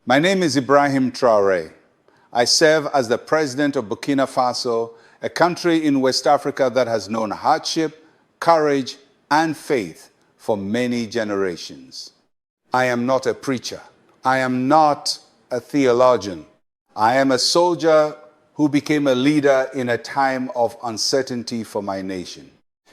My name is Ibrahim Traore. I serve as the president of Burkina Faso, a country in West Africa that has known hardship, courage, and faith for many generations. I am not a preacher. I am not a theologian. I am a soldier who became a leader in a time of uncertainty for my nation.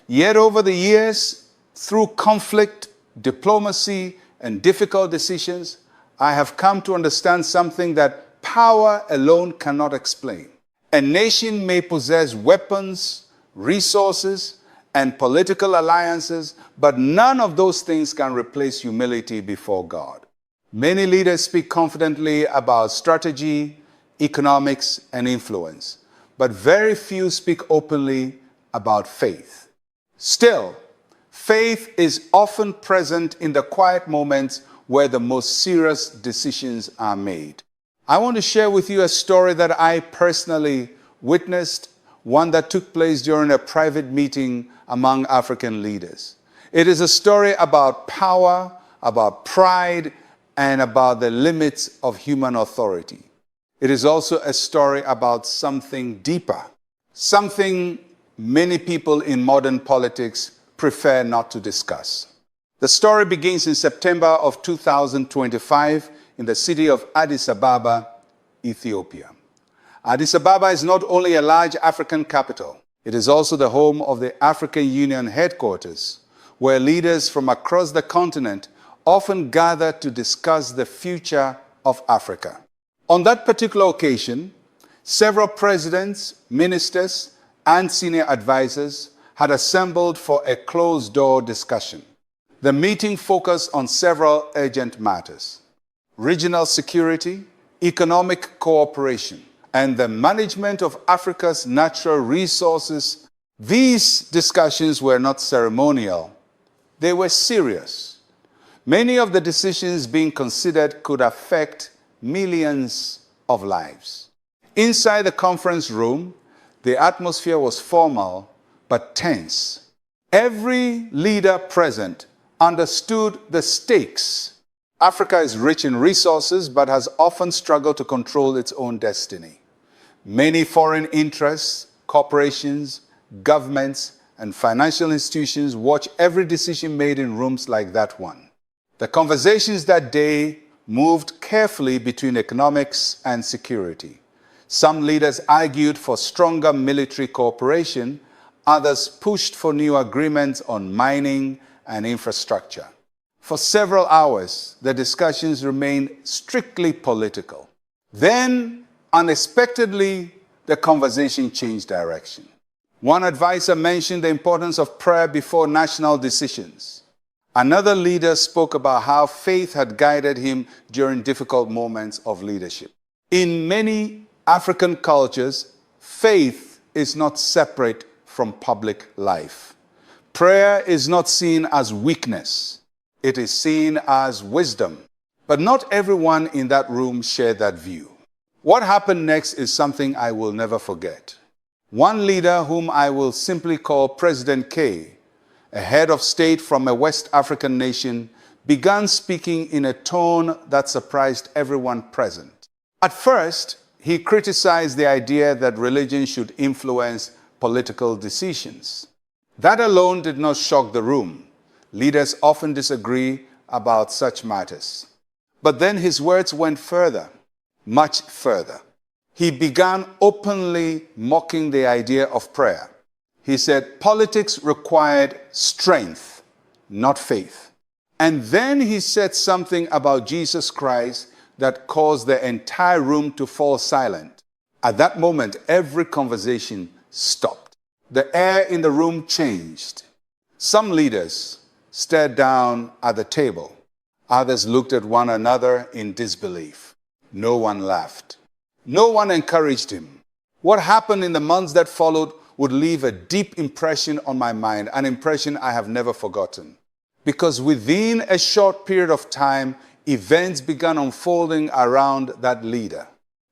Yet over the years, through conflict, diplomacy, and difficult decisions, I have come to understand something that power alone cannot explain. A nation may possess weapons, resources, and political alliances, but none of those things can replace humility before God. Many leaders speak confidently about strategy, economics, and influence, but very few speak openly about faith. Still, faith is often present in the quiet moments where the most serious decisions are made. I want to share with you a story that I personally witnessed, one that took place during a private meeting among African leaders. It is a story about power, about pride, and about the limits of human authority. It is also a story about something deeper, something many people in modern politics prefer not to discuss. The story begins in September of 2025 in the city of Addis Ababa, Ethiopia. Addis Ababa is not only a large African capital, it is also the home of the African Union headquarters, where leaders from across the continent often gather to discuss the future of Africa. On that particular occasion, several presidents, ministers, and senior advisors had assembled for a closed-door discussion. The meeting focused on several urgent matters: regional security, economic cooperation, and the management of Africa's natural resources. These discussions were not ceremonial, they were serious. Many of the decisions being considered could affect millions of lives. Inside the conference room, the atmosphere was formal but tense. Every leader present understood the stakes. Africa is rich in resources but has often struggled to control its own destiny. Many foreign interests, corporations, governments, and financial institutions watch every decision made in rooms like that one. The conversations that day moved carefully between economics and security. Some leaders argued for stronger military cooperation, others pushed for new agreements on mining and infrastructure. For several hours, the discussions remained strictly political. Then, unexpectedly, the conversation changed direction. One advisor mentioned the importance of prayer before national decisions. Another leader spoke about how faith had guided him during difficult moments of leadership. In many African cultures, faith is not separate from public life. Prayer is not seen as weakness. It is seen as wisdom. But not everyone in that room shared that view. What happened next is something I will never forget. One leader, whom I will simply call President K, a head of state from a West African nation, began speaking in a tone that surprised everyone present. At first, he criticized the idea that religion should influence political decisions. That alone did not shock the room. Leaders often disagree about such matters. But then his words went further, much further. He began openly mocking the idea of prayer. He said politics required strength, not faith. And then he said something about Jesus Christ that caused the entire room to fall silent. At that moment, every conversation stopped. The air in the room changed. Some leaders stared down at the table. Others looked at one another in disbelief. No one laughed. No one encouraged him. What happened in the months that followed would leave a deep impression on my mind, an impression I have never forgotten. Because within a short period of time, events began unfolding around that leader.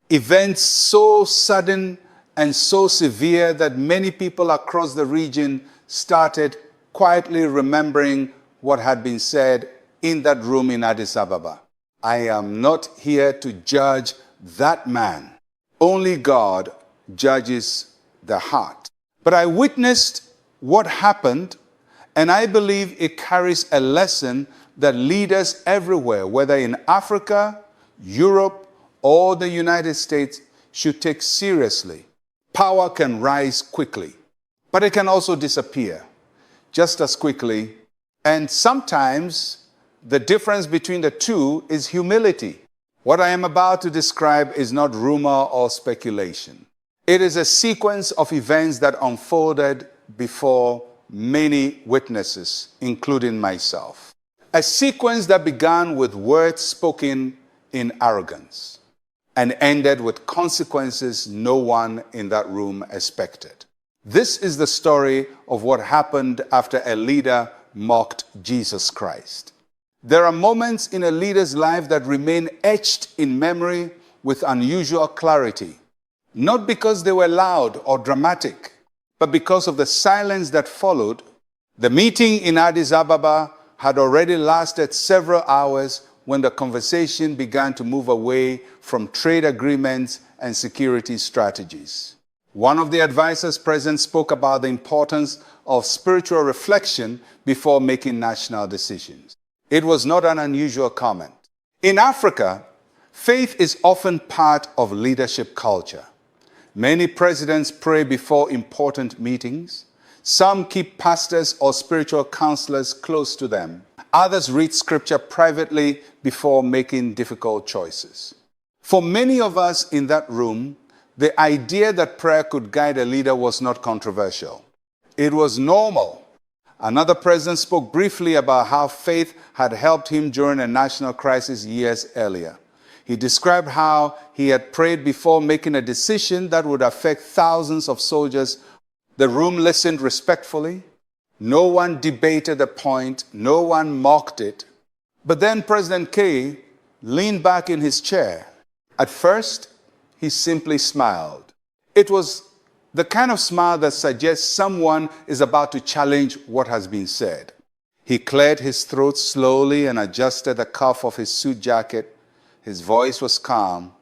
Events so sudden and so severe that many people across the region started quietly remembering what had been said in that room in Addis Ababa. I am not here to judge that man. Only God judges the heart. But I witnessed what happened, and I believe it carries a lesson that leaders everywhere, whether in Africa, Europe, or the United States, should take seriously. Power can rise quickly, but it can also disappear just as quickly. And sometimes the difference between the two is humility. What I am about to describe is not rumor or speculation. It is a sequence of events that unfolded before many witnesses, including myself. A sequence that began with words spoken in arrogance and ended with consequences no one in that room expected. This is the story of what happened after a leader mocked Jesus Christ. There are moments in a leader's life that remain etched in memory with unusual clarity, not because they were loud or dramatic, but because of the silence that followed. The meeting in Addis Ababa had already lasted several hours when the conversation began to move away from trade agreements and security strategies. One of the advisors present spoke about the importance of spiritual reflection before making national decisions. It was not an unusual comment. In Africa, faith is often part of leadership culture. Many presidents pray before important meetings. Some keep pastors or spiritual counselors close to them. Others read scripture privately before making difficult choices. For many of us in that room, the idea that prayer could guide a leader was not controversial. It was normal. Another president spoke briefly about how faith had helped him during a national crisis years earlier. He described how he had prayed before making a decision that would affect thousands of soldiers. The room listened respectfully. No one debated the point. No one mocked it. But then President K leaned back in his chair. At first, he simply smiled. It was the kind of smile that suggests someone is about to challenge what has been said. He cleared his throat slowly and adjusted the cuff of his suit jacket. His voice was calm,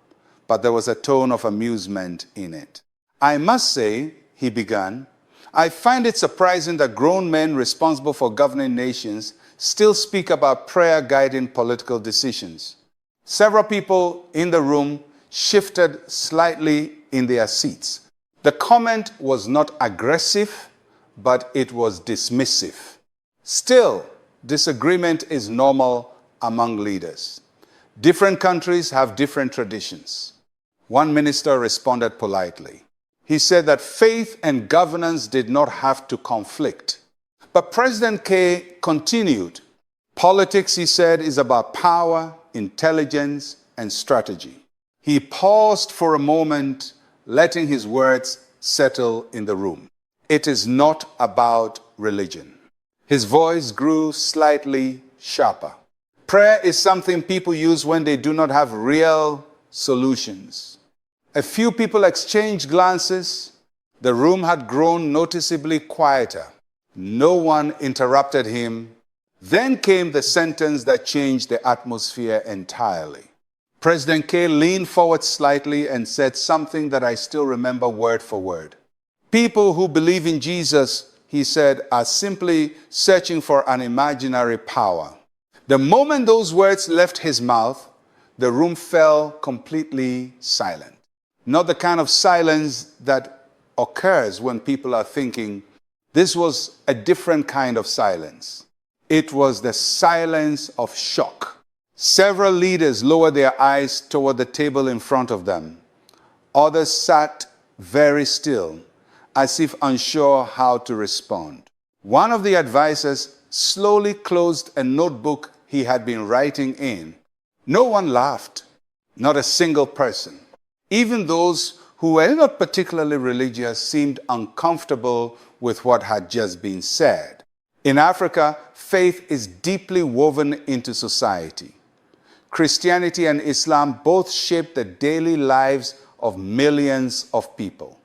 but there was a tone of amusement in it. I must say, he began, I find it surprising that grown men responsible for governing nations still speak about prayer guiding political decisions. Several people in the room shifted slightly in their seats. The comment was not aggressive, but it was dismissive. Still, disagreement is normal among leaders. Different countries have different traditions. One minister responded politely. He said that faith and governance did not have to conflict. But President K continued. Politics, he said, is about power, intelligence, and strategy. He paused for a moment, letting his words settle in the room. It is not about religion. His voice grew slightly sharper. Prayer is something people use when they do not have real solutions. A few people exchanged glances. The room had grown noticeably quieter. No one interrupted him. Then came the sentence that changed the atmosphere entirely. President K leaned forward slightly and said something that I still remember word for word. People who believe in Jesus, he said, are simply searching for an imaginary power. The moment those words left his mouth, the room fell completely silent. Not the kind of silence that occurs when people are thinking. This was a different kind of silence. It was the silence of shock. Several leaders lowered their eyes toward the table in front of them. Others sat very still, as if unsure how to respond. One of the advisors slowly closed a notebook he had been writing in. No one laughed, not a single person. Even those who were not particularly religious seemed uncomfortable with what had just been said. In Africa, faith is deeply woven into society. Christianity and Islam both shape the daily lives of millions of people.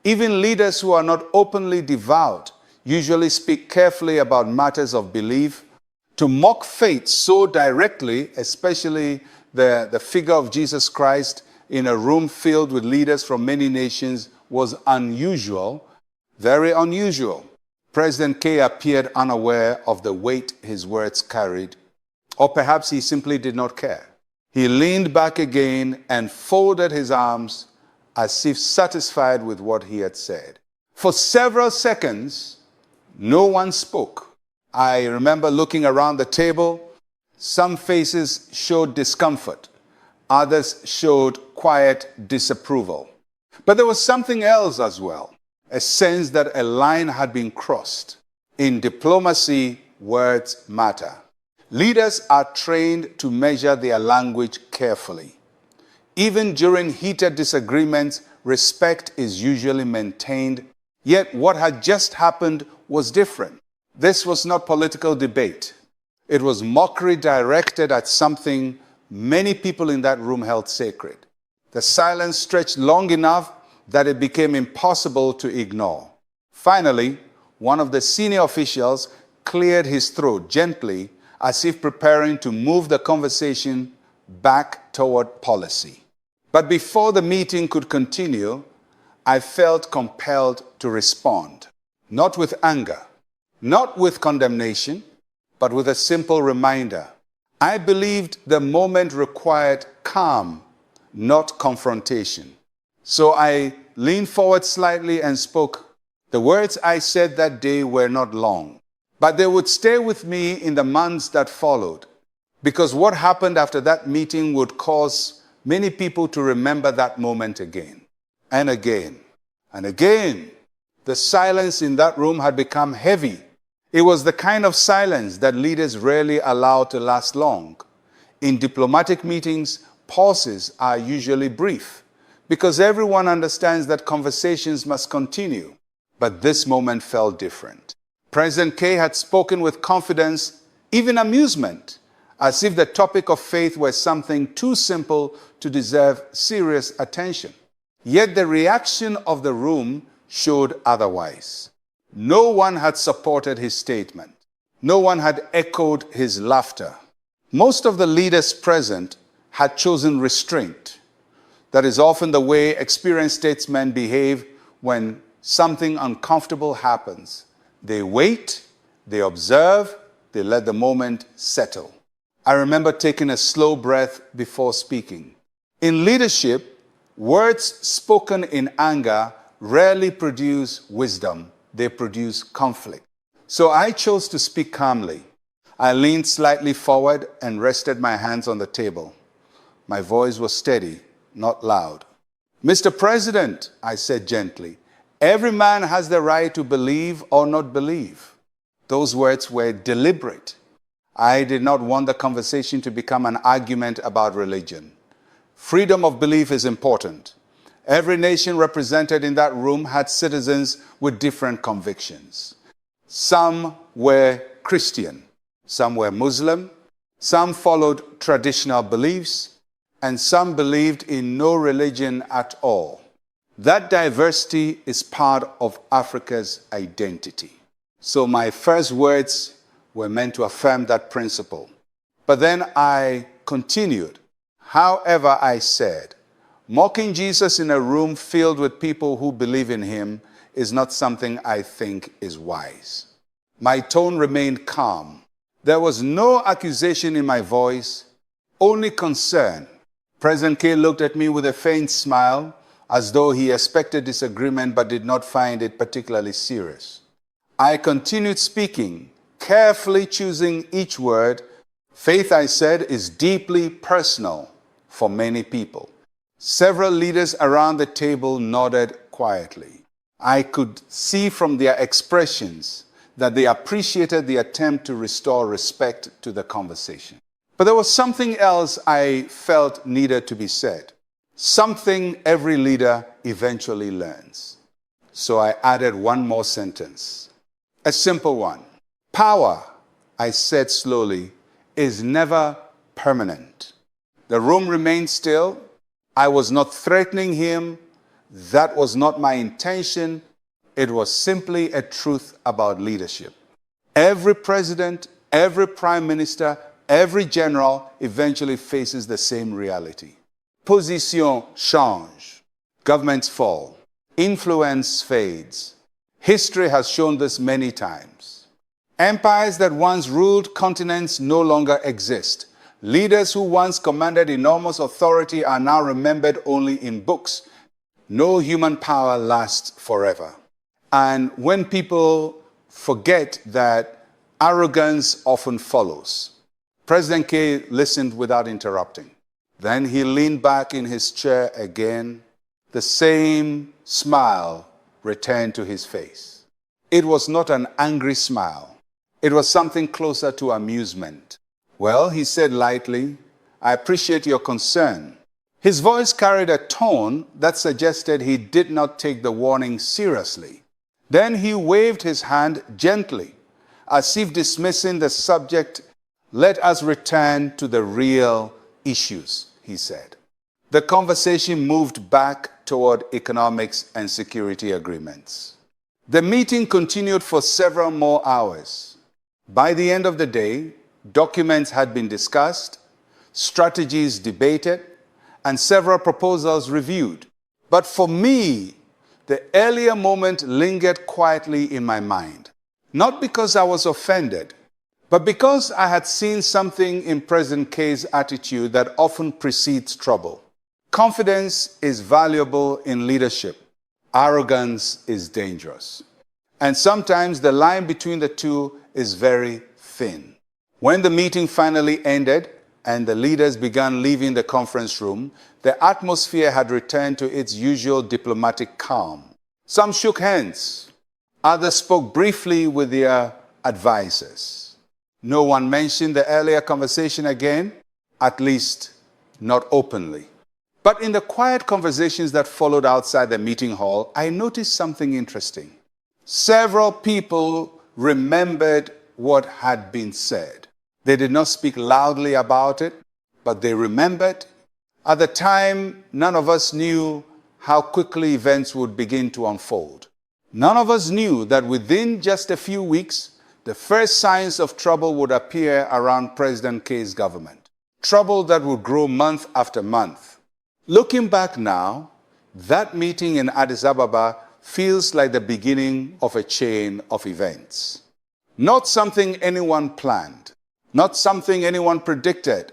Even leaders who are not openly devout usually speak carefully about matters of belief To mock faith so directly, especially the figure of Jesus Christ in a room filled with leaders from many nations, was unusual, very unusual. President K appeared unaware of the weight his words carried, or perhaps he simply did not care. He leaned back again and folded his arms as if satisfied with what he had said. For several seconds, no one spoke. I remember looking around the table. Some faces showed discomfort. Others showed quiet disapproval. But there was something else as well, a sense that a line had been crossed. In diplomacy, words matter. Leaders are trained to measure their language carefully. Even during heated disagreements, respect is usually maintained. Yet what had just happened was different. This was not political debate. It was mockery directed at something many people in that room held sacred. The silence stretched long enough that it became impossible to ignore. Finally, one of the senior officials cleared his throat gently, as if preparing to move the conversation back toward policy. But before the meeting could continue, I felt compelled to respond, not with anger, not with condemnation, but with a simple reminder. I believed the moment required calm, not confrontation. So I leaned forward slightly and spoke. The words I said that day were not long, but they would stay with me in the months that followed, because what happened after that meeting would cause many people to remember that moment again and again and again. The silence in that room had become heavy. It was the kind of silence that leaders rarely allow to last long. In diplomatic meetings, pauses are usually brief, because everyone understands that conversations must continue. But this moment felt different. President K had spoken with confidence, even amusement, as if the topic of faith were something too simple to deserve serious attention. Yet the reaction of the room showed otherwise. No one had supported his statement. No one had echoed his laughter. Most of the leaders present had chosen restraint. That is often the way experienced statesmen behave when something uncomfortable happens. They wait, they observe, they let the moment settle. I remember taking a slow breath before speaking. In leadership, words spoken in anger rarely produce wisdom. They produce conflict. So I chose to speak calmly. I leaned slightly forward and rested my hands on the table. My voice was steady, not loud. Mr. President, I said gently, every man has the right to believe or not believe. Those words were deliberate. I did not want the conversation to become an argument about religion. Freedom of belief is important. Every nation represented in that room had citizens with different convictions. Some were Christian, some were Muslim, some followed traditional beliefs, and some believed in no religion at all. That diversity is part of Africa's identity. So my first words were meant to affirm that principle. But then I continued. However, I said, mocking Jesus in a room filled with people who believe in him is not something I think is wise. My tone remained calm. There was no accusation in my voice, only concern. President K looked at me with a faint smile, as though he expected disagreement but did not find it particularly serious. I continued speaking, carefully choosing each word. Faith, I said, is deeply personal for many people. Several leaders around the table nodded quietly. I could see from their expressions that they appreciated the attempt to restore respect to the conversation. But there was something else I felt needed to be said. Something every leader eventually learns. So I added one more sentence. A simple one. Power, I said slowly, is never permanent. The room remained still. I was not threatening him. That was not my intention. It was simply a truth about leadership. Every president, Every prime minister, every general eventually faces the same reality. Position change. Governments fall. Influence fades. History has shown this many times. Empires that once ruled continents no longer exist. Leaders who once commanded enormous authority are now remembered only in books. No human power lasts forever. And when people forget that, arrogance often follows. President K listened without interrupting. Then he leaned back in his chair again. The same smile returned to his face. It was not an angry smile. It was something closer to amusement. "Well," he said lightly, "I appreciate your concern." His voice carried a tone that suggested he did not take the warning seriously. Then he waved his hand gently, as if dismissing the subject. "Let us return to the real issues," he said. The conversation moved back toward economics and security agreements. The meeting continued for several more hours. By the end of the day, documents had been discussed, strategies debated, and several proposals reviewed. But for me, the earlier moment lingered quietly in my mind. Not because I was offended, but because I had seen something in President K's attitude that often precedes trouble. Confidence is valuable in leadership. Arrogance is dangerous. And sometimes the line between the two is very thin. When the meeting finally ended and the leaders began leaving the conference room, the atmosphere had returned to its usual diplomatic calm. Some shook hands. Others spoke briefly with their advisors. No one mentioned the earlier conversation again, at least not openly. But in the quiet conversations that followed outside the meeting hall, I noticed something interesting. Several people remembered what had been said. They did not speak loudly about it, but they remembered. At the time, none of us knew how quickly events would begin to unfold. None of us knew that within just a few weeks, the first signs of trouble would appear around President K's government. Trouble that would grow month after month. Looking back now, that meeting in Addis Ababa feels like the beginning of a chain of events. Not something anyone planned, not something anyone predicted,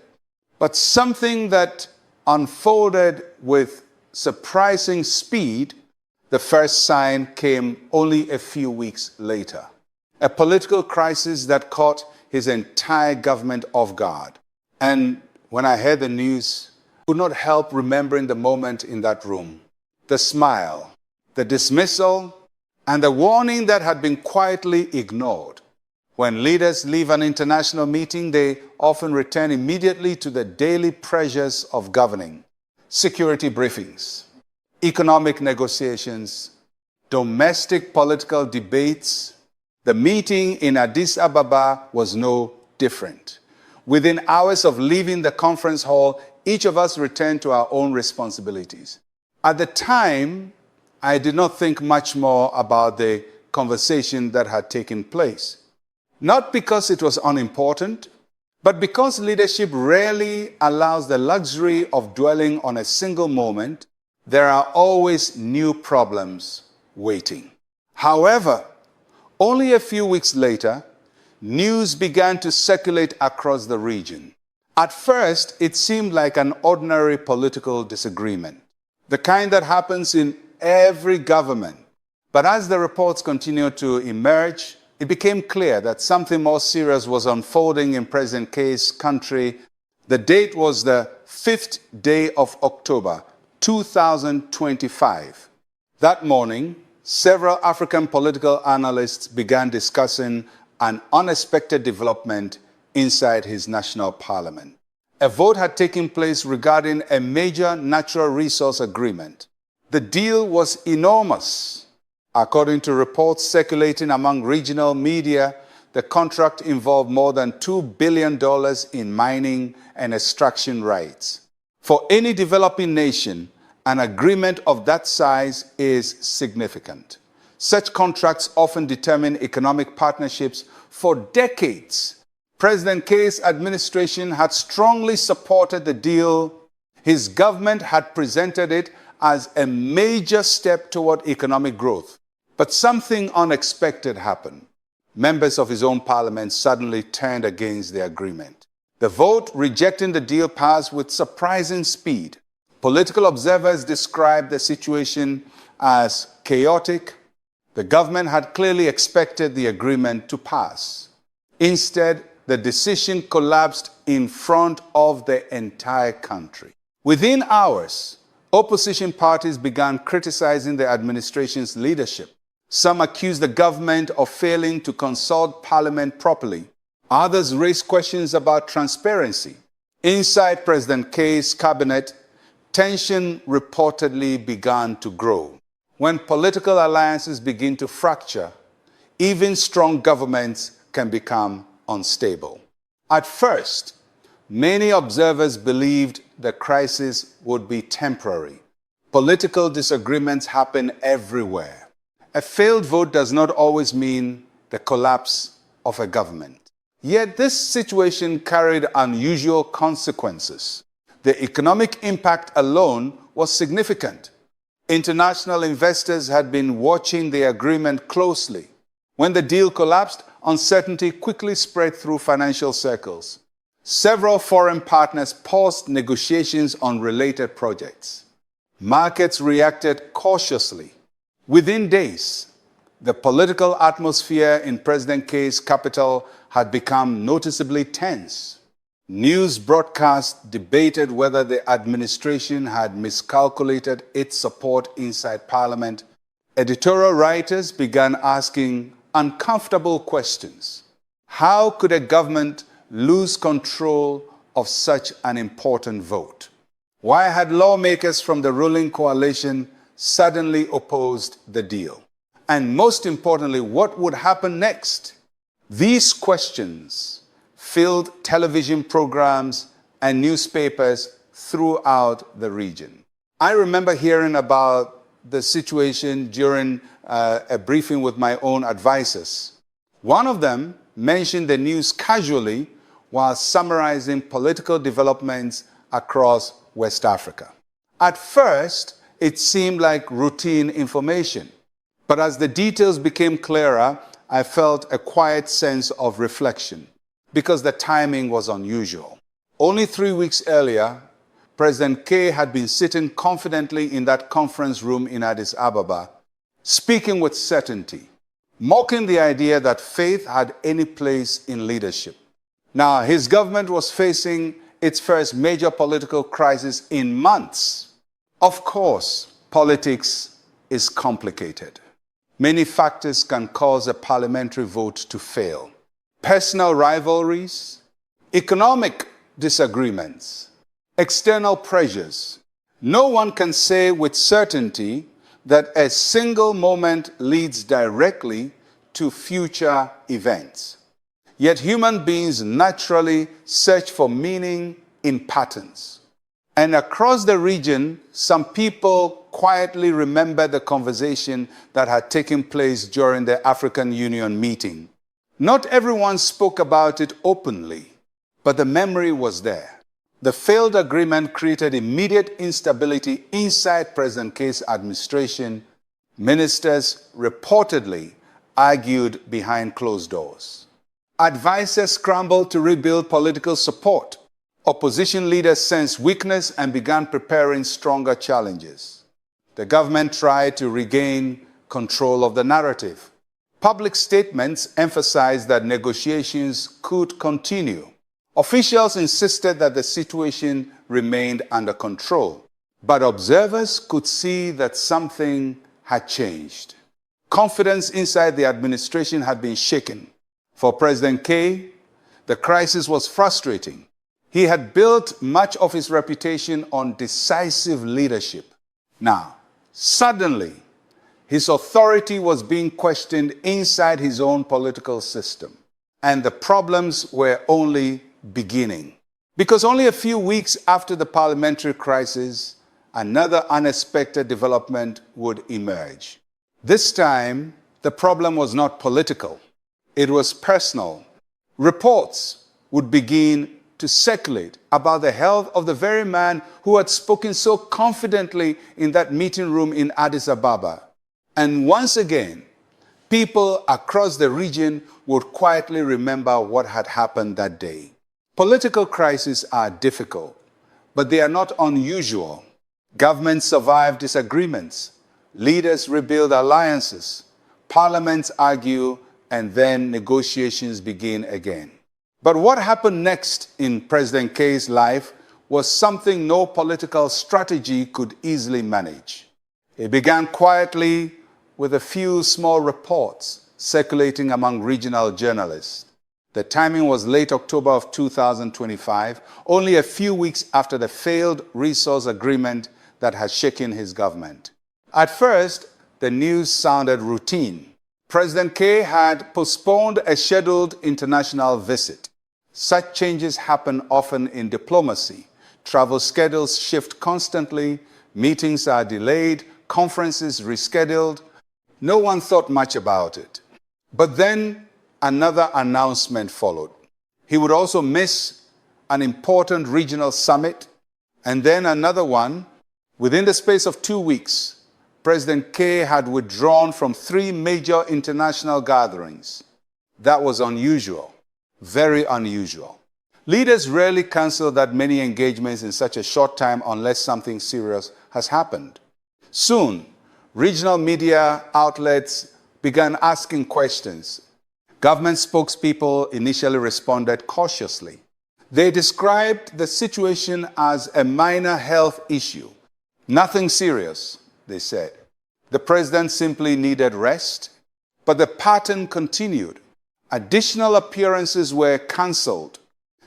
but something that unfolded with surprising speed. The first sign came only a few weeks later. A political crisis that caught his entire government off guard. And when I heard the news, I could not help remembering the moment in that room. The smile, the dismissal, and the warning that had been quietly ignored. When leaders leave an international meeting, they often return immediately to the daily pressures of governing. Security briefings, economic negotiations, domestic political debates. The meeting in Addis Ababa was no different. Within hours of leaving the conference hall, each of us returned to our own responsibilities. At the time, I did not think much more about the conversation that had taken place. Not because it was unimportant, but because leadership rarely allows the luxury of dwelling on a single moment. There are always new problems waiting. However, only a few weeks later, news began to circulate across the region. At first, it seemed like an ordinary political disagreement, the kind that happens in every government. But as the reports continued to emerge, it became clear that something more serious was unfolding in President K's country. The date was the 5th day of October, 2025. That morning, several African political analysts began discussing an unexpected development inside his national parliament. A vote had taken place regarding a major natural resource agreement. The deal was enormous. According to reports circulating among regional media, the contract involved more than $2 billion in mining and extraction rights. For any developing nation, an agreement of that size is significant. Such contracts often determine economic partnerships for decades. President K's administration had strongly supported the deal. His government had presented it as a major step toward economic growth. But something unexpected happened. Members of his own parliament suddenly turned against the agreement. The vote rejecting the deal passed with surprising speed. Political observers described the situation as chaotic. The government had clearly expected the agreement to pass. Instead, the decision collapsed in front of the entire country. Within hours, opposition parties began criticizing the administration's leadership. Some accused the government of failing to consult parliament properly. Others raised questions about transparency. Inside President K's cabinet, tension reportedly began to grow. When political alliances begin to fracture, even strong governments can become unstable. At first, many observers believed the crisis would be temporary. Political disagreements happen everywhere. A failed vote does not always mean the collapse of a government. Yet this situation carried unusual consequences. The economic impact alone was significant. International investors had been watching the agreement closely. When the deal collapsed, uncertainty quickly spread through financial circles. Several foreign partners paused negotiations on related projects. Markets reacted cautiously. Within days, the political atmosphere in President K's capital had become noticeably tense. News broadcasts debated whether the administration had miscalculated its support inside Parliament. Editorial writers began asking uncomfortable questions. How could a government lose control of such an important vote? Why had lawmakers from the ruling coalition suddenly opposed the deal? And most importantly, what would happen next? These questions filled television programs and newspapers throughout the region. I remember hearing about the situation during a briefing with my own advisors. One of them mentioned the news casually while summarizing political developments across West Africa. At first, it seemed like routine information, but as the details became clearer, I felt a quiet sense of reflection, because the timing was unusual. Only 3 weeks earlier, President K had been sitting confidently in that conference room in Addis Ababa, speaking with certainty, mocking the idea that faith had any place in leadership. Now, his government was facing its first major political crisis in months. Of course, politics is complicated. Many factors can cause a parliamentary vote to fail. Personal rivalries, economic disagreements, external pressures. No one can say with certainty that a single moment leads directly to future events. Yet human beings naturally search for meaning in patterns. And across the region, some people quietly remember the conversation that had taken place during the African Union meeting. Not everyone spoke about it openly, but the memory was there. The failed agreement created immediate instability inside President K's administration. Ministers reportedly argued behind closed doors. Advisors scrambled to rebuild political support. Opposition leaders sensed weakness and began preparing stronger challenges. The government tried to regain control of the narrative. Public statements emphasized that negotiations could continue. Officials insisted that the situation remained under control. But observers could see that something had changed. Confidence inside the administration had been shaken. For President K, the crisis was frustrating. He had built much of his reputation on decisive leadership. Now, suddenly, his authority was being questioned inside his own political system. And the problems were only beginning. Because only a few weeks after the parliamentary crisis, another unexpected development would emerge. This time, the problem was not political. It was personal. Reports would begin to circulate about the health of the very man who had spoken so confidently in that meeting room in Addis Ababa. And once again, people across the region would quietly remember what had happened that day. Political crises are difficult, but they are not unusual. Governments survive disagreements, leaders rebuild alliances, parliaments argue, and then negotiations begin again. But what happened next in President K's life was something no political strategy could easily manage. It began quietly with a few small reports circulating among regional journalists. The timing was late October of 2025, only a few weeks after the failed resource agreement that had shaken his government. At first, the news sounded routine. President K had postponed a scheduled international visit. Such changes happen often in diplomacy. Travel schedules shift constantly, meetings are delayed, conferences rescheduled. No one thought much about it. But then another announcement followed. He would also miss an important regional summit, and then another one. Within the space of 2 weeks, President K had withdrawn from 3 major international gatherings. That was unusual, very unusual. Leaders rarely cancel that many engagements in such a short time unless something serious has happened. Soon, regional media outlets began asking questions. Government spokespeople initially responded cautiously. They described the situation as a minor health issue. Nothing serious, they said. The president simply needed rest, but the pattern continued. Additional appearances were cancelled.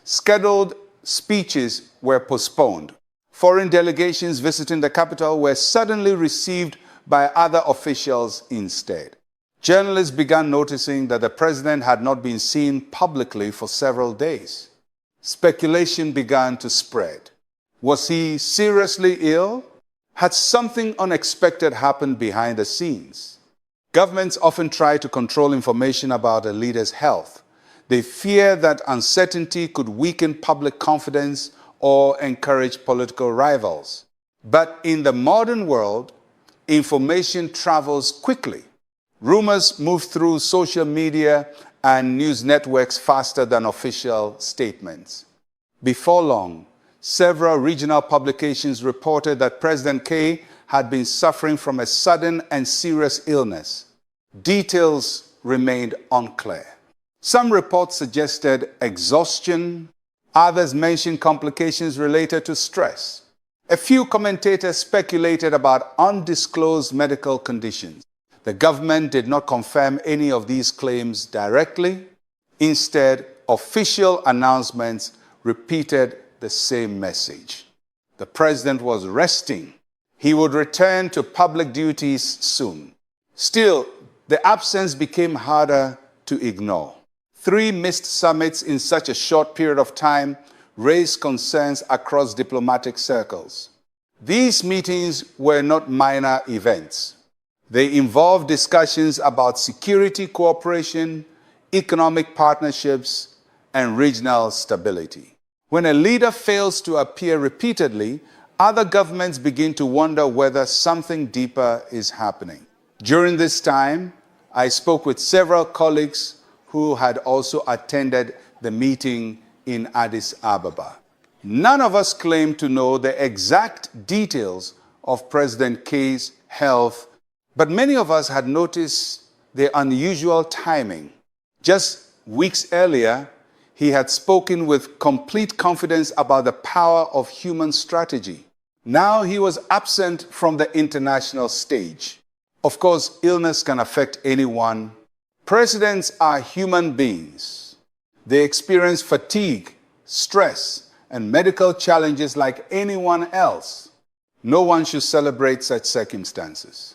Scheduled speeches were postponed. Foreign delegations visiting the capital were suddenly received by other officials instead. Journalists began noticing that the president had not been seen publicly for several days. Speculation began to spread. Was he seriously ill? Had something unexpected happened behind the scenes? Governments often try to control information about a leader's health. They fear that uncertainty could weaken public confidence or encourage political rivals. But in the modern world, information travels quickly. Rumors move through social media and news networks faster than official statements. Before long, several regional publications reported that President K had been suffering from a sudden and serious illness. Details remained unclear. Some reports suggested exhaustion. Others mentioned complications related to stress. A few commentators speculated about undisclosed medical conditions. The government did not confirm any of these claims directly. Instead, official announcements repeated the same message. The president was resting. He would return to public duties soon. Still, the absence became harder to ignore. 3 missed summits in such a short period of time raised concerns across diplomatic circles. These meetings were not minor events. They involved discussions about security cooperation, economic partnerships, and regional stability. When a leader fails to appear repeatedly, other governments begin to wonder whether something deeper is happening. During this time, I spoke with several colleagues who had also attended the meeting in Addis Ababa. None of us claimed to know the exact details of President K's health, but many of us had noticed the unusual timing. Just weeks earlier, he had spoken with complete confidence about the power of human strategy. Now he was absent from the international stage. Of course, illness can affect anyone. Presidents are human beings. They experience fatigue, stress, and medical challenges like anyone else. No one should celebrate such circumstances.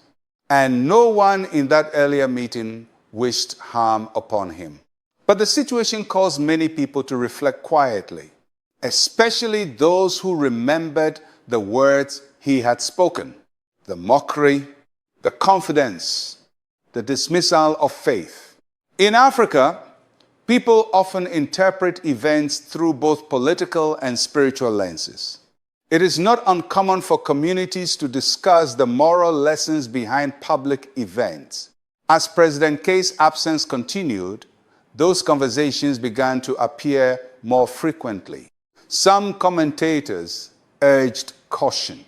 And no one in that earlier meeting wished harm upon him. But the situation caused many people to reflect quietly, especially those who remembered the words he had spoken, the mockery, the confidence, the dismissal of faith. In Africa, People often interpret events through both political and spiritual lenses. It is not uncommon for communities to discuss the moral lessons behind public events. As President K's absence continued, those conversations began to appear more frequently. Some commentators urged caution.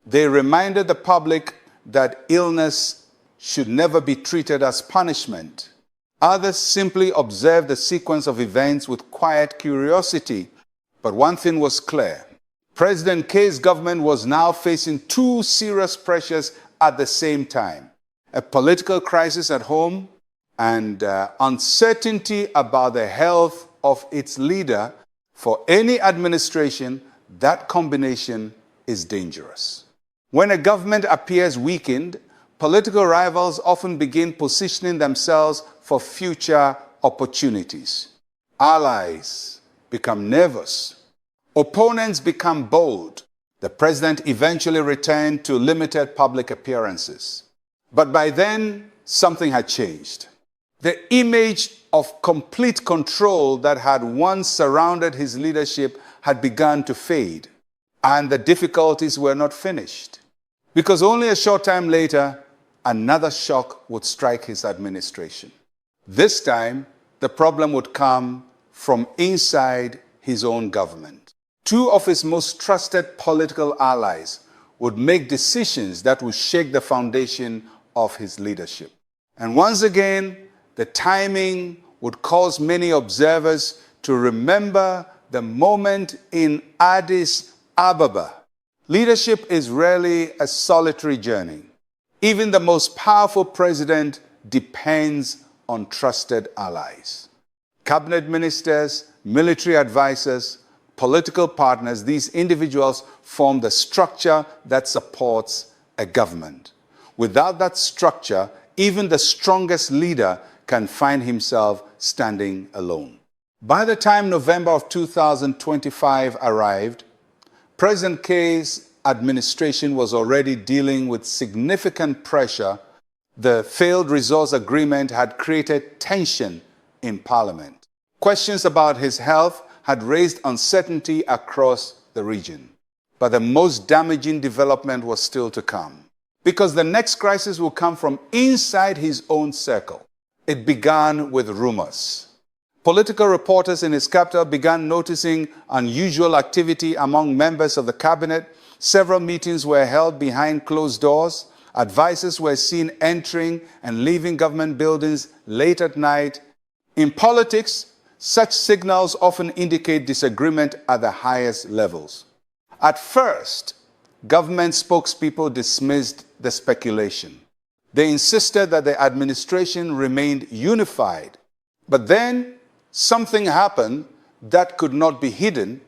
They reminded the public that illness should never be treated as punishment. Others simply observed the sequence of events with quiet curiosity. But one thing was clear. President K's government was now facing two serious pressures at the same time: a political crisis at home and uncertainty about the health of its leader. For any administration, that combination is dangerous. When a government appears weakened, political rivals often begin positioning themselves for future opportunities. Allies become nervous. Opponents become bold. The president eventually returned to limited public appearances. But by then, something had changed. The image of complete control that had once surrounded his leadership had begun to fade, and the difficulties were not finished. Because only a short time later, another shock would strike his administration. This time, the problem would come from inside his own government. Two of his most trusted political allies would make decisions that would shake the foundation of his leadership. And once again, the timing would cause many observers to remember the moment in Addis Ababa. Leadership is rarely a solitary journey. Even the most powerful president depends on trusted allies. Cabinet ministers, military advisors, political partners, these individuals form the structure that supports a government. Without that structure, even the strongest leader can find himself standing alone. By the time November of 2025 arrived, President K's administration was already dealing with significant pressure. The failed resource agreement had created tension in Parliament. Questions about his health had raised uncertainty across the region. But the most damaging development was still to come, because the next crisis will come from inside his own circle. It began with rumors. Political reporters in his capital began noticing unusual activity among members of the cabinet. Several meetings were held behind closed doors. Advisors were seen entering and leaving government buildings late at night. In politics, such signals often indicate disagreement at the highest levels. At first, government spokespeople dismissed the speculation. They insisted that the administration remained unified. But then something happened that could not be hidden.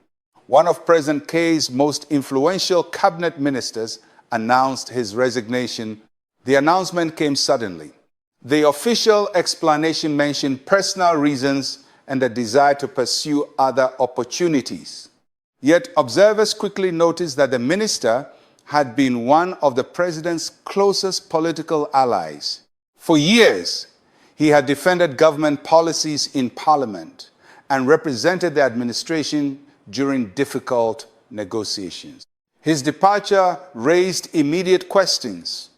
One of President K's most influential cabinet ministers announced his resignation. The announcement came suddenly. The official explanation mentioned personal reasons and the desire to pursue other opportunities. Yet observers quickly noticed that the minister had been one of the president's closest political allies. For years, he had defended government policies in Parliament and represented the administration during difficult negotiations. His departure raised immediate questions.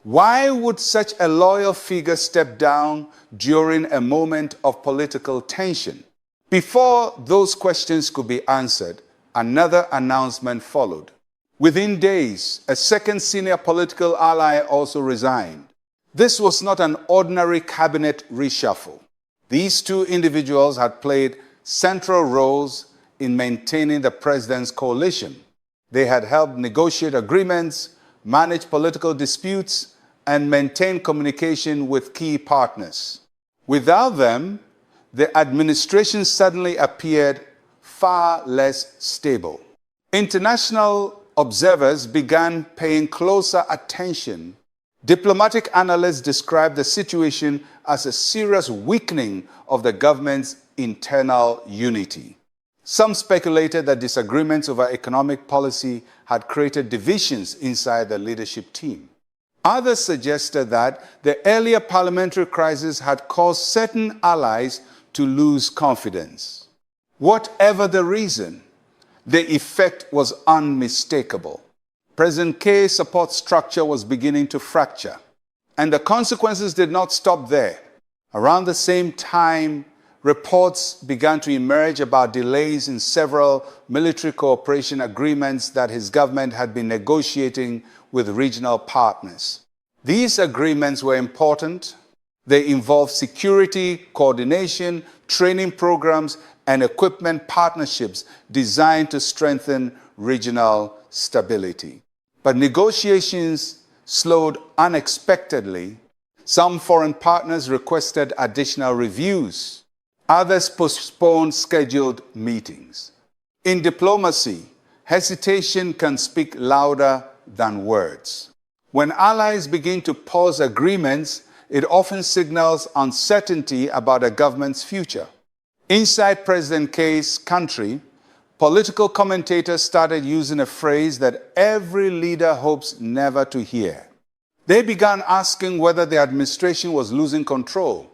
Why would such a loyal figure step down during a moment of political tension? Before those questions could be answered, another announcement followed. Within days, a second senior political ally also resigned. This was not an ordinary cabinet reshuffle. These two individuals had played central roles in maintaining the president's coalition. They had helped negotiate agreements, manage political disputes, and maintain communication with key partners. Without them, the administration suddenly appeared far less stable. International observers began paying closer attention. Diplomatic analysts described the situation as a serious weakening of the government's internal unity. Some speculated that disagreements over economic policy had created divisions inside the leadership team. Others suggested that the earlier parliamentary crisis had caused certain allies to lose confidence. Whatever the reason, the effect was unmistakable. President K's support structure was beginning to fracture, and the consequences did not stop there. Around the same time, reports began to emerge about delays in several military cooperation agreements that his government had been negotiating with regional partners. These agreements were important. They involved security, coordination, training programs, and equipment partnerships designed to strengthen regional stability. But negotiations slowed unexpectedly. Some foreign partners requested additional reviews. Others postponed scheduled meetings. In diplomacy, hesitation can speak louder than words. When allies begin to pause agreements, it often signals uncertainty about a government's future. Inside President K's country, political commentators started using a phrase that every leader hopes never to hear. They began asking whether the administration was losing control.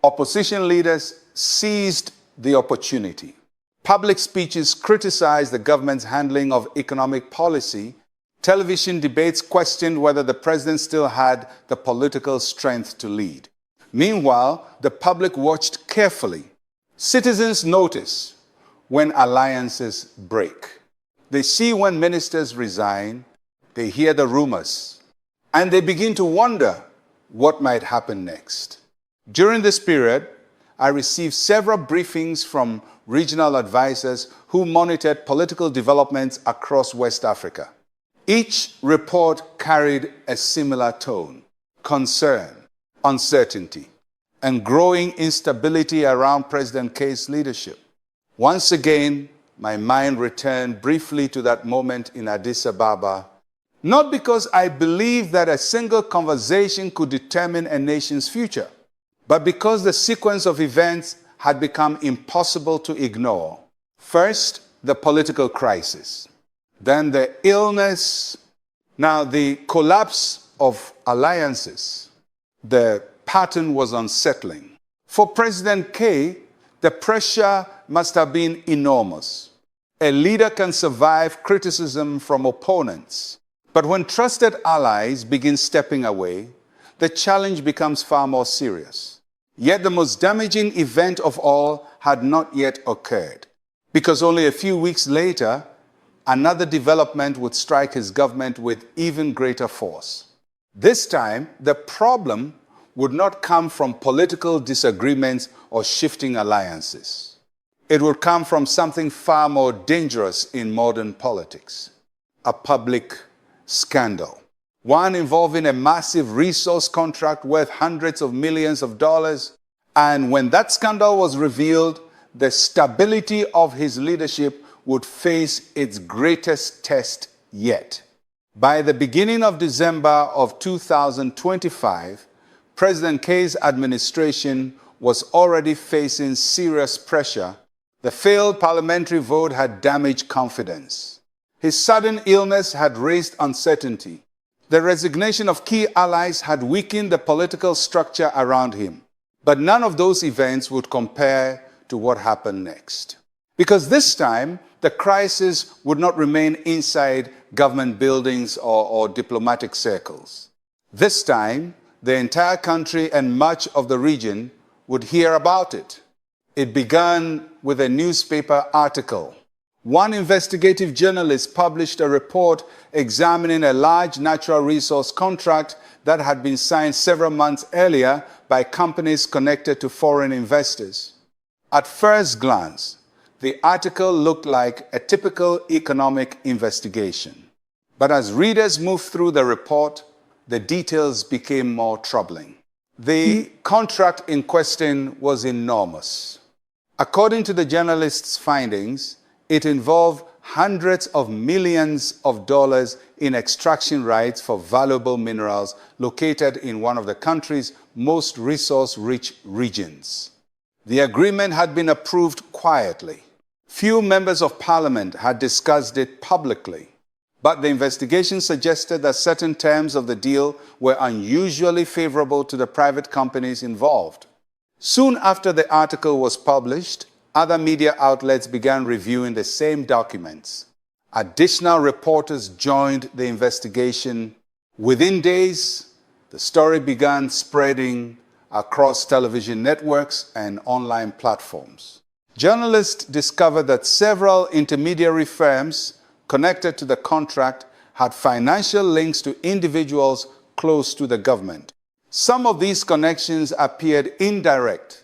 Opposition leaders seized the opportunity. Public speeches criticized the government's handling of economic policy. Television debates questioned whether the president still had the political strength to lead. Meanwhile, the public watched carefully. Citizens notice when alliances break. They see when ministers resign, they hear the rumors, and they begin to wonder what might happen next. During this period, I received several briefings from regional advisors who monitored political developments across West Africa. Each report carried a similar tone: concern, uncertainty, and growing instability around President K's leadership. Once again, my mind returned briefly to that moment in Addis Ababa, not because I believed that a single conversation could determine a nation's future, but because the sequence of events had become impossible to ignore. First, the political crisis, then the illness, now the collapse of alliances. The pattern was unsettling. For President K, the pressure must have been enormous. A leader can survive criticism from opponents, but when trusted allies begin stepping away, the challenge becomes far more serious. Yet the most damaging event of all had not yet occurred, because only a few weeks later, another development would strike his government with even greater force. This time, the problem would not come from political disagreements or shifting alliances. It would come from something far more dangerous in modern politics: a public scandal. One involving a massive resource contract worth hundreds of millions of dollars. And when that scandal was revealed, the stability of his leadership would face its greatest test yet. By the beginning of December of 2025, President K's administration was already facing serious pressure. The failed parliamentary vote had damaged confidence. His sudden illness had raised uncertainty. The resignation of key allies had weakened the political structure around him. But none of those events would compare to what happened next. Because this time, the crisis would not remain inside government buildings or diplomatic circles. This time, the entire country and much of the region would hear about it. It began with a newspaper article. One investigative journalist published a report examining a large natural resource contract that had been signed several months earlier by companies connected to foreign investors. At first glance, the article looked like a typical economic investigation. But as readers moved through the report, the details became more troubling. The contract in question was enormous. According to the journalist's findings, it involved hundreds of millions of dollars in extraction rights for valuable minerals located in one of the country's most resource-rich regions. The agreement had been approved quietly. Few members of parliament had discussed it publicly, but the investigation suggested that certain terms of the deal were unusually favorable to the private companies involved. Soon after the article was published, other media outlets began reviewing the same documents. Additional reporters joined the investigation. Within days, the story began spreading across television networks and online platforms. Journalists discovered that several intermediary firms connected to the contract had financial links to individuals close to the government. Some of these connections appeared indirect.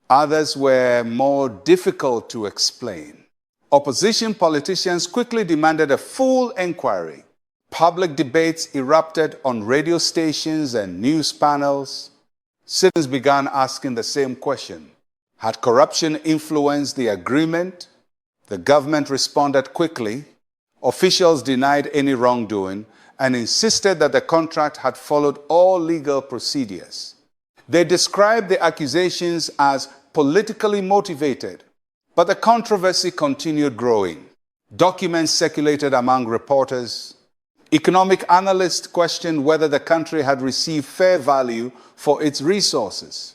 Others were more difficult to explain. Opposition politicians quickly demanded a full inquiry. Public debates erupted on radio stations and news panels. Citizens began asking the same question. Had corruption influenced the agreement? The government responded quickly. Officials denied any wrongdoing and insisted that the contract had followed all legal procedures. They described the accusations as politically motivated, but the controversy continued growing. Documents circulated among reporters. Economic analysts questioned whether the country had received fair value for its resources.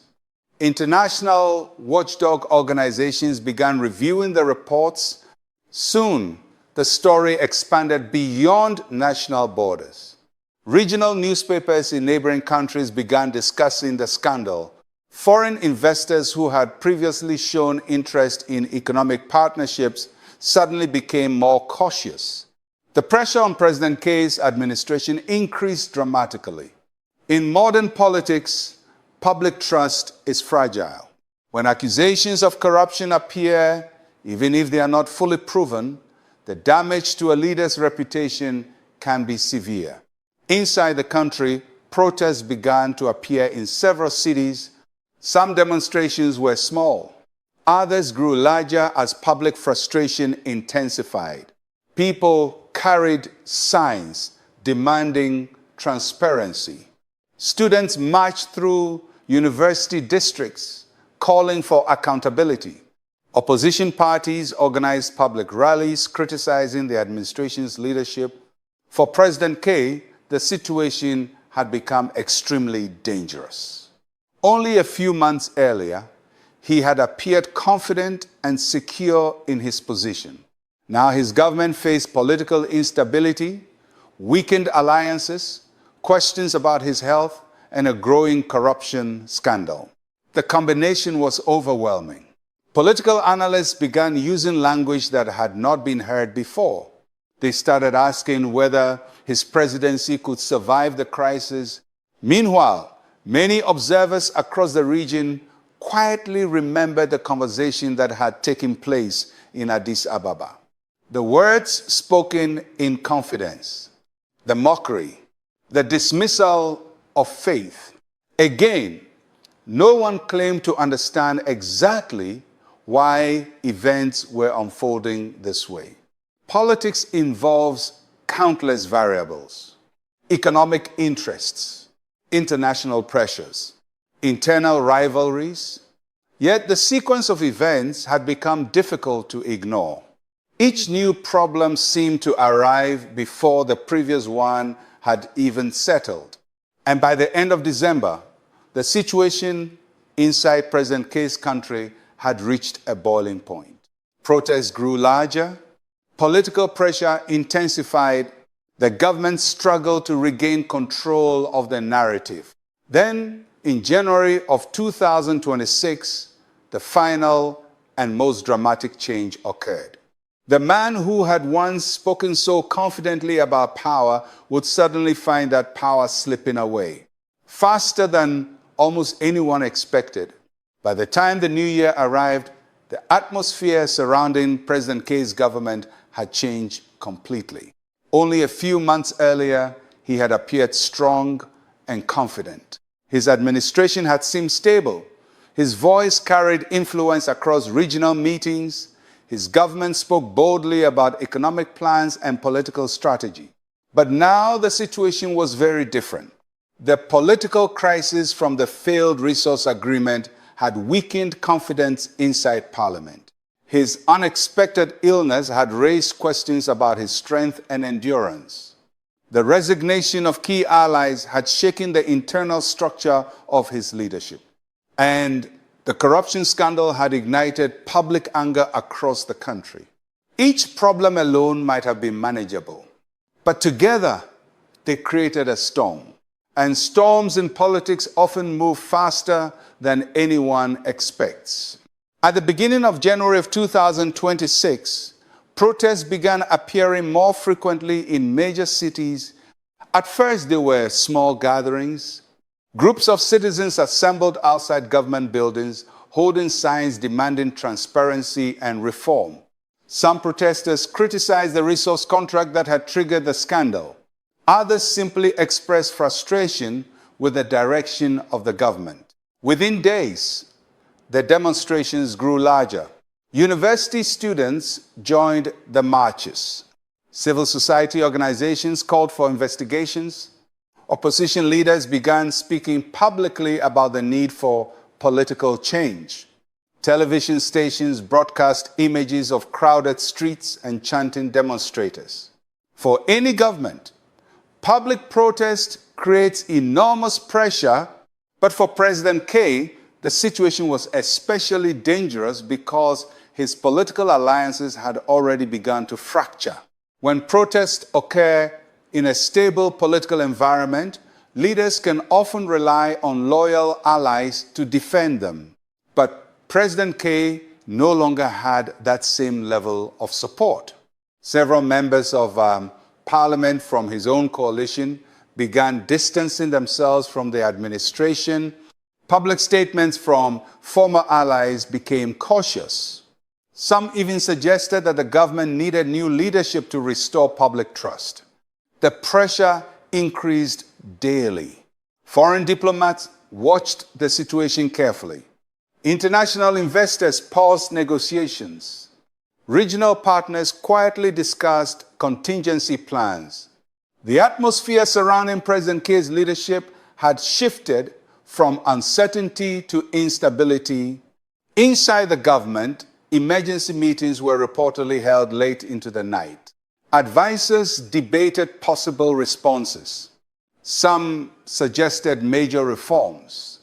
International watchdog organizations began reviewing the reports. Soon, the story expanded beyond national borders. Regional newspapers in neighboring countries began discussing the scandal. Foreign investors who had previously shown interest in economic partnerships suddenly became more cautious. The pressure on President K's administration increased dramatically. In modern politics, public trust is fragile. When accusations of corruption appear, even if they are not fully proven, the damage to a leader's reputation can be severe. Inside the country, protests began to appear in several cities. Some demonstrations were small. Others grew larger as public frustration intensified. People carried signs demanding transparency. Students marched through university districts calling for accountability. Opposition parties organized public rallies criticizing the administration's leadership. For President K, the situation had become extremely dangerous. Only a few months earlier, he had appeared confident and secure in his position. Now his government faced political instability, weakened alliances, questions about his health, and a growing corruption scandal. The combination was overwhelming. Political analysts began using language that had not been heard before. They started asking whether his presidency could survive the crisis. Meanwhile, many observers across the region quietly remembered the conversation that had taken place in Addis Ababa. The words spoken in confidence, the mockery, the dismissal of faith. Again, no one claimed to understand exactly why events were unfolding this way. Politics involves countless variables: economic interests, international pressures, internal rivalries. Yet the sequence of events had become difficult to ignore. Each new problem seemed to arrive before the previous one had even settled. And by the end of December, the situation inside President K's country had reached a boiling point. Protests grew larger, political pressure intensified, the government struggled to regain control of the narrative. Then, in January of 2026, the final and most dramatic change occurred. The man who had once spoken so confidently about power would suddenly find that power slipping away, faster than almost anyone expected. By the time the new year arrived, the atmosphere surrounding President K's government had changed completely. Only a few months earlier, he had appeared strong and confident. His administration had seemed stable. His voice carried influence across regional meetings. His government spoke boldly about economic plans and political strategy. But now the situation was very different. The political crisis from the failed resource agreement had weakened confidence inside Parliament. His unexpected illness had raised questions about his strength and endurance. The resignation of key allies had shaken the internal structure of his leadership. And The corruption scandal had ignited public anger across the country. Each problem alone might have been manageable, but together they created a storm. And storms in politics often move faster than anyone expects. At the beginning of January of 2026, protests began appearing more frequently in major cities. At first, they were small gatherings. Groups of citizens assembled outside government buildings, holding signs demanding transparency and reform. Some protesters criticized the resource contract that had triggered the scandal. Others simply expressed frustration with the direction of the government. Within days, the demonstrations grew larger. University students joined the marches. Civil society organizations called for investigations. Opposition leaders began speaking publicly about the need for political change. Television stations broadcast images of crowded streets and chanting demonstrators. For any government, public protest creates enormous pressure, but for President K, the situation was especially dangerous because his political alliances had already begun to fracture. When protests occur in a stable political environment, leaders can often rely on loyal allies to defend them. But President K no longer had that same level of support. Several members of Parliament from his own coalition began distancing themselves from the administration. Public statements from former allies became cautious. Some even suggested that the government needed new leadership to restore public trust. The pressure increased daily. Foreign diplomats watched the situation carefully. International investors paused negotiations. Regional partners quietly discussed contingency plans. The atmosphere surrounding President K's leadership had shifted from uncertainty to instability. Inside the government, emergency meetings were reportedly held late into the night. Advisors debated possible responses. Some suggested major reforms.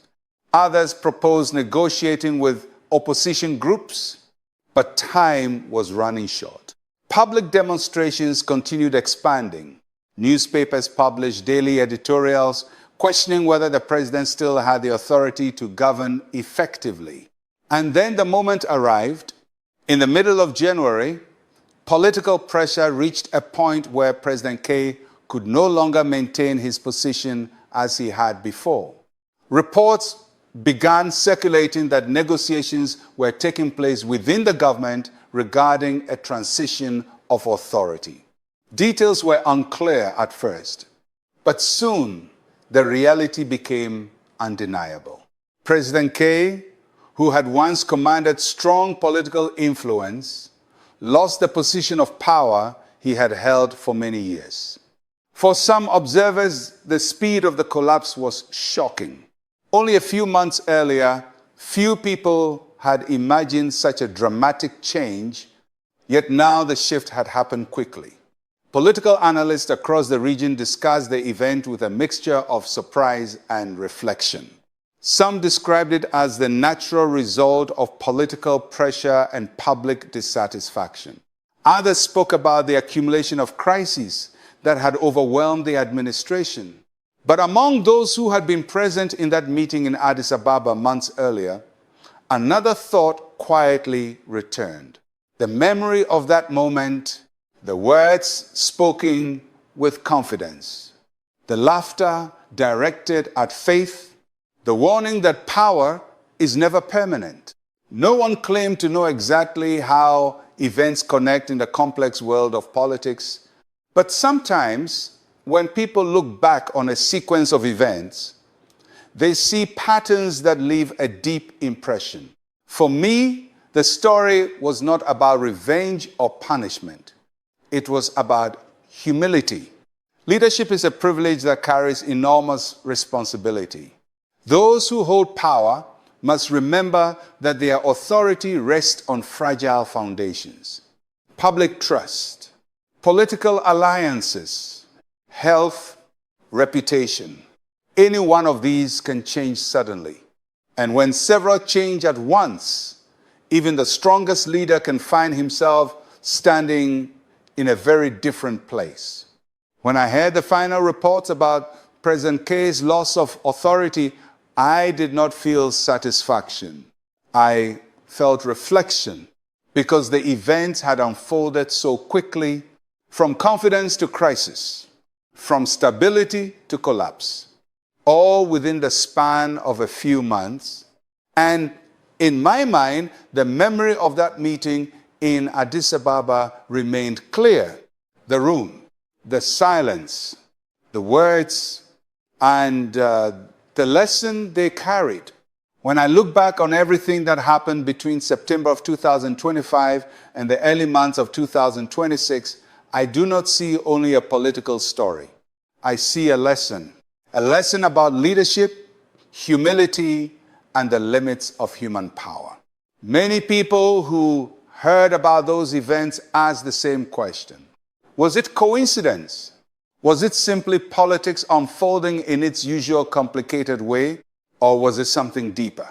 Others proposed negotiating with opposition groups, but time was running short. Public demonstrations continued expanding. Newspapers published daily editorials questioning whether the president still had the authority to govern effectively. And then the moment arrived. In the middle of January, political pressure reached a point where President K could no longer maintain his position as he had before. Reports began circulating that negotiations were taking place within the government regarding a transition of authority. Details were unclear at first, but soon the reality became undeniable. President K, who had once commanded strong political influence, lost the position of power he had held for many years. For some observers, the speed of the collapse was shocking. Only a few months earlier, few people had imagined such a dramatic change, yet now the shift had happened quickly. Political analysts across the region discussed the event with a mixture of surprise and reflection. Some described it as the natural result of political pressure and public dissatisfaction. Others spoke about the accumulation of crises that had overwhelmed the administration. But among those who had been present in that meeting in Addis Ababa months earlier, another thought quietly returned. The memory of that moment, the words spoken with confidence, the laughter directed at faith, the warning that power is never permanent. No one claimed to know exactly how events connect in the complex world of politics, but sometimes when people look back on a sequence of events, they see patterns that leave a deep impression. For me, the story was not about revenge or punishment. It was about humility. Leadership is a privilege that carries enormous responsibility. Those who hold power must remember that their authority rests on fragile foundations. Public trust, political alliances, health, reputation. Any one of these can change suddenly. And when several change at once, even the strongest leader can find himself standing in a very different place. When I heard the final reports about President K's loss of authority, I did not feel satisfaction. I felt reflection because the events had unfolded so quickly, from confidence to crisis, from stability to collapse, all within the span of a few months. And in my mind, the memory of that meeting in Addis Ababa remained clear. The room, the silence, the words, and the lesson they carried. When I look back on everything that happened between September of 2025 and the early months of 2026, I do not see only a political story. I see a lesson about leadership, humility, and the limits of human power. Many people who heard about those events asked the same question. Was it coincidence? Was it simply politics unfolding in its usual complicated way? Or was it something deeper?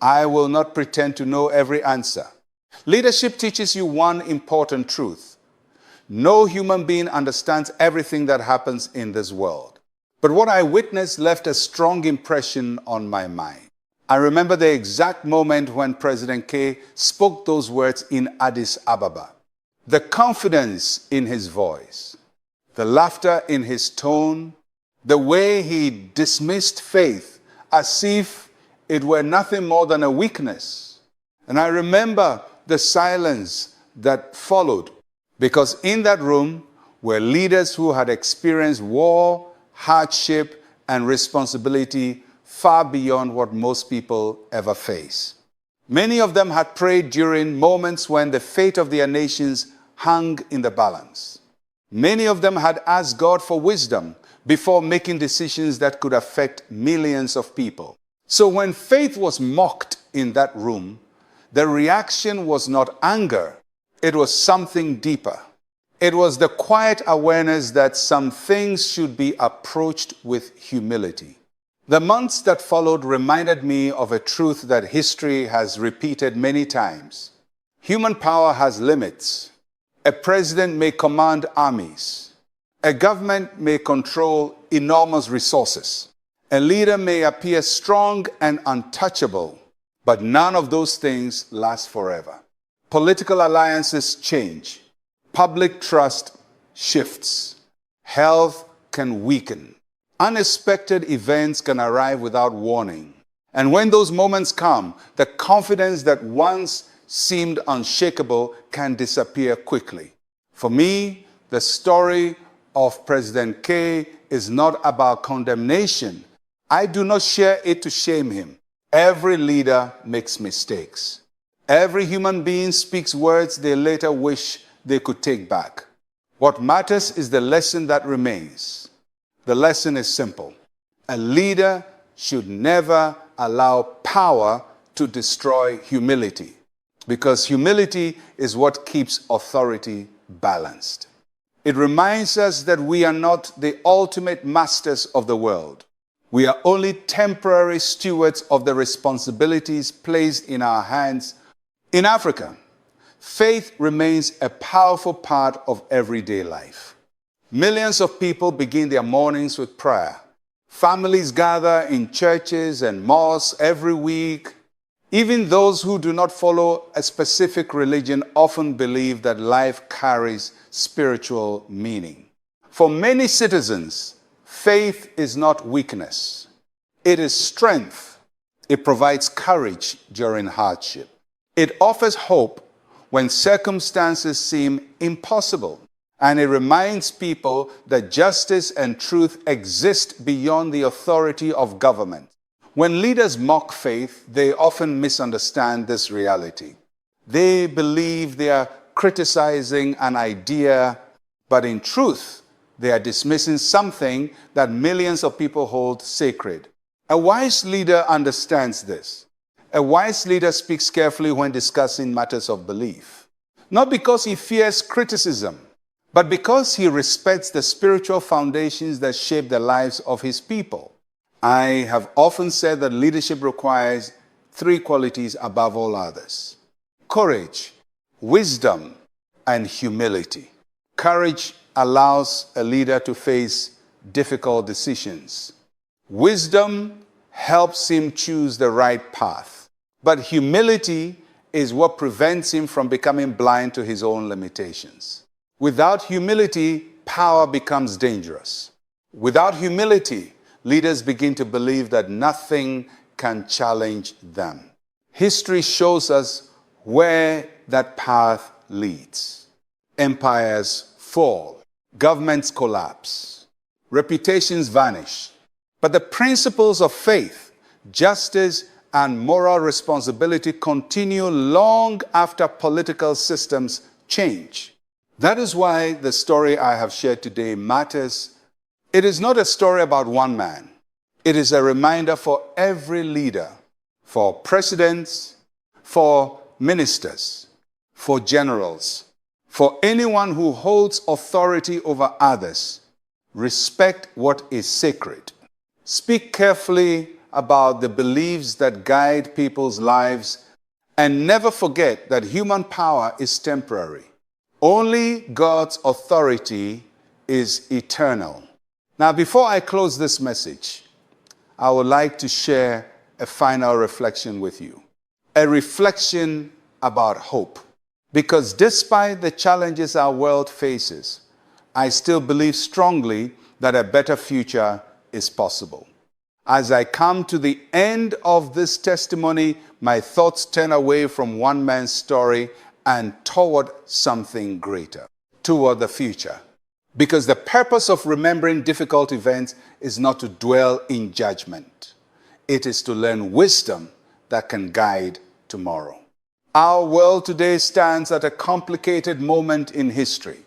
I will not pretend to know every answer. Leadership teaches you one important truth. No human being understands everything that happens in this world. But what I witnessed left a strong impression on my mind. I remember the exact moment when President K spoke those words in Addis Ababa. The confidence in his voice, the laughter in his tone, the way he dismissed faith as if it were nothing more than a weakness. And I remember the silence that followed, because in that room were leaders who had experienced war, hardship, and responsibility far beyond what most people ever face. Many of them had prayed during moments when the fate of their nations hung in the balance. Many of them had asked God for wisdom before making decisions that could affect millions of people. So when faith was mocked in that room, the reaction was not anger. It was something deeper. It was the quiet awareness that some things should be approached with humility. The months that followed reminded me of a truth that history has repeated many times. Human power has limits. A president may command armies. A government may control enormous resources. A leader may appear strong and untouchable, but none of those things last forever. Political alliances change. Public trust shifts. Health can weaken. Unexpected events can arrive without warning. And when those moments come, the confidence that once seemed unshakable can disappear quickly. For me, the story of President K is not about condemnation. I do not share it to shame him. Every leader makes mistakes. Every human being speaks words they later wish they could take back. What matters is the lesson that remains. The lesson is simple. A leader should never allow power to destroy humility, because humility is what keeps authority balanced. It reminds us that we are not the ultimate masters of the world. We are only temporary stewards of the responsibilities placed in our hands. In Africa, faith remains a powerful part of everyday life. Millions of people begin their mornings with prayer. Families gather in churches and mosques every week. Even those who do not follow a specific religion often believe that life carries spiritual meaning. For many citizens, faith is not weakness. It is strength. It provides courage during hardship. It offers hope when circumstances seem impossible. And it reminds people that justice and truth exist beyond the authority of government. When leaders mock faith, they often misunderstand this reality. They believe they are criticizing an idea, but in truth, they are dismissing something that millions of people hold sacred. A wise leader understands this. A wise leader speaks carefully when discussing matters of belief, not because he fears criticism, but because he respects the spiritual foundations that shape the lives of his people. I have often said that leadership requires three qualities above all others: courage, wisdom, and humility. Courage allows a leader to face difficult decisions. Wisdom helps him choose the right path. But humility is what prevents him from becoming blind to his own limitations. Without humility, power becomes dangerous. Without humility, leaders begin to believe that nothing can challenge them. History shows us where that path leads. Empires fall, governments collapse, reputations vanish. But the principles of faith, justice, and moral responsibility continue long after political systems change. That is why the story I have shared today matters. It is not a story about one man. It is a reminder for every leader, for presidents, for ministers, for generals, for anyone who holds authority over others. Respect what is sacred. Speak carefully about the beliefs that guide people's lives, and never forget that human power is temporary. Only God's authority is eternal. Now, before I close this message, I would like to share a final reflection with you. A reflection about hope. Because despite the challenges our world faces, I still believe strongly that a better future is possible. As I come to the end of this testimony, my thoughts turn away from one man's story and toward something greater, toward the future. Because the purpose of remembering difficult events is not to dwell in judgment. It is to learn wisdom that can guide tomorrow. Our world today stands at a complicated moment in history.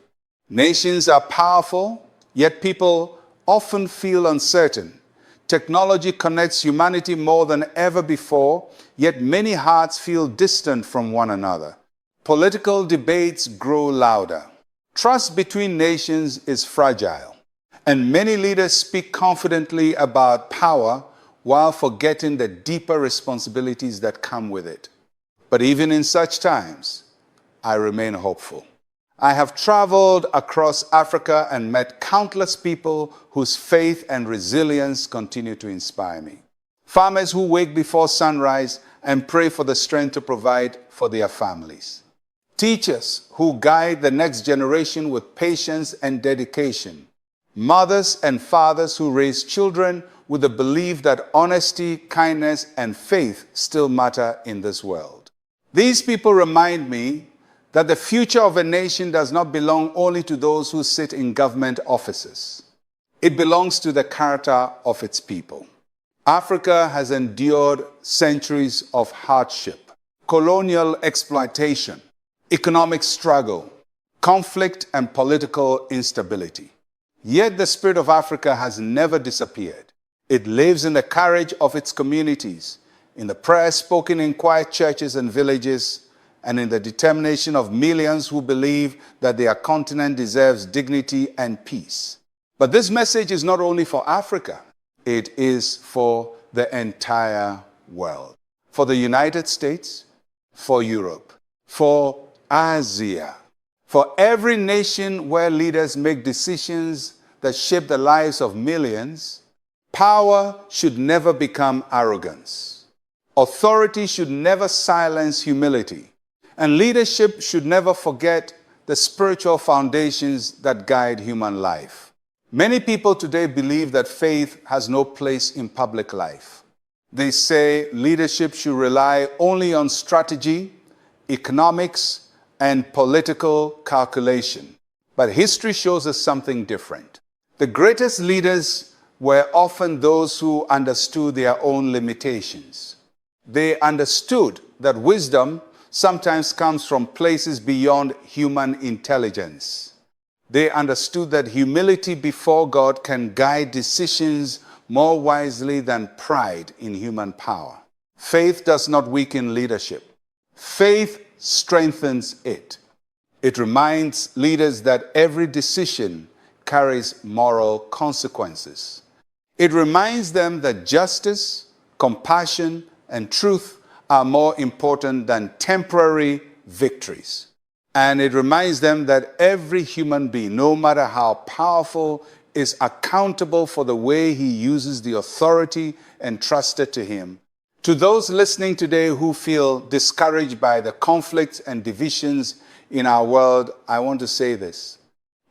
Nations are powerful, yet people often feel uncertain. Technology connects humanity more than ever before, yet many hearts feel distant from one another. Political debates grow louder. Trust between nations is fragile, and many leaders speak confidently about power while forgetting the deeper responsibilities that come with it. But even in such times, I remain hopeful. I have traveled across Africa and met countless people whose faith and resilience continue to inspire me. Farmers who wake before sunrise and pray for the strength to provide for their families. Teachers who guide the next generation with patience and dedication. Mothers and fathers who raise children with the belief that honesty, kindness, and faith still matter in this world. These people remind me that the future of a nation does not belong only to those who sit in government offices. It belongs to the character of its people. Africa has endured centuries of hardship, colonial exploitation, economic struggle, conflict, and political instability. Yet the spirit of Africa has never disappeared. It lives in the courage of its communities, in the prayers spoken in quiet churches and villages, and in the determination of millions who believe that their continent deserves dignity and peace. But this message is not only for Africa, it is for the entire world. For the United States, for Europe, for Asia, for every nation where leaders make decisions that shape the lives of millions. Power should never become arrogance. Authority should never silence humility. And leadership should never forget the spiritual foundations that guide human life. Many people today believe that faith has no place in public life. They say leadership should rely only on strategy, economics, and political calculation. But history shows us something different. The greatest leaders were often those who understood their own limitations. They understood that wisdom sometimes comes from places beyond human intelligence. They understood that humility before God can guide decisions more wisely than pride in human power. Faith does not weaken leadership. Faith strengthens it. It reminds leaders that every decision carries moral consequences. It reminds them that justice, compassion, and truth are more important than temporary victories. And it reminds them that every human being, no matter how powerful, is accountable for the way he uses the authority entrusted to him. To those listening today who feel discouraged by the conflicts and divisions in our world, I want to say this.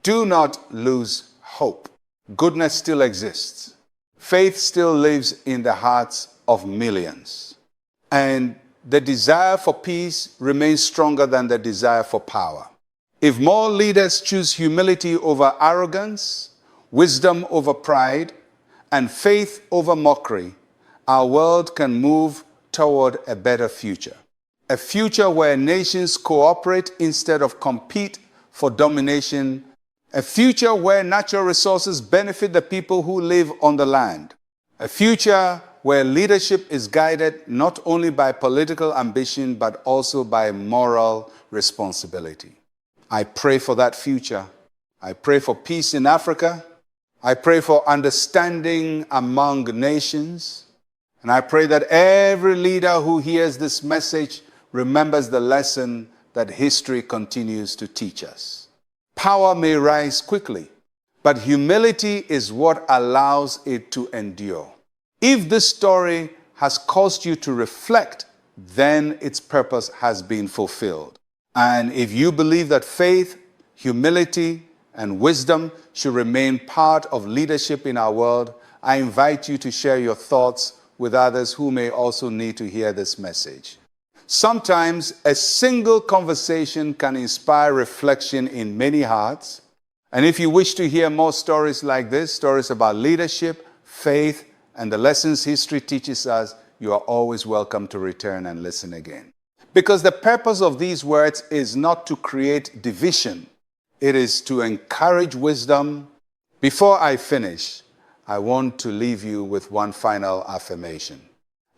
Do not lose hope. Goodness still exists. Faith still lives in the hearts of millions. And the desire for peace remains stronger than the desire for power. If more leaders choose humility over arrogance, wisdom over pride, and faith over mockery, our world can move toward a better future. A future where nations cooperate instead of compete for domination. A future where natural resources benefit the people who live on the land. A future where leadership is guided not only by political ambition, but also by moral responsibility. I pray for that future. I pray for peace in Africa. I pray for understanding among nations. And I pray that every leader who hears this message remembers the lesson that history continues to teach us. Power may rise quickly, but humility is what allows it to endure. If this story has caused you to reflect, then its purpose has been fulfilled. And if you believe that faith, humility, and wisdom should remain part of leadership in our world, I invite you to share your thoughts with others who may also need to hear this message. Sometimes a single conversation can inspire reflection in many hearts. And if you wish to hear more stories like this, stories about leadership, faith, and the lessons history teaches us, you are always welcome to return and listen again. Because the purpose of these words is not to create division. It is to encourage wisdom. Before I finish, I want to leave you with one final affirmation.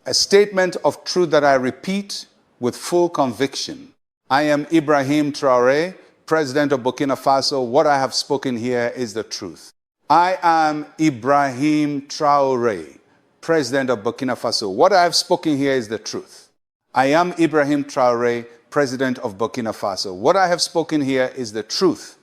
A statement of truth that I repeat with full conviction. I am Ibrahim Traoré, President of Burkina Faso. What I have spoken here is the truth. I am Ibrahim Traoré, President of Burkina Faso. What I have spoken here is the truth. I am Ibrahim Traoré, President of Burkina Faso. What I have spoken here is the truth.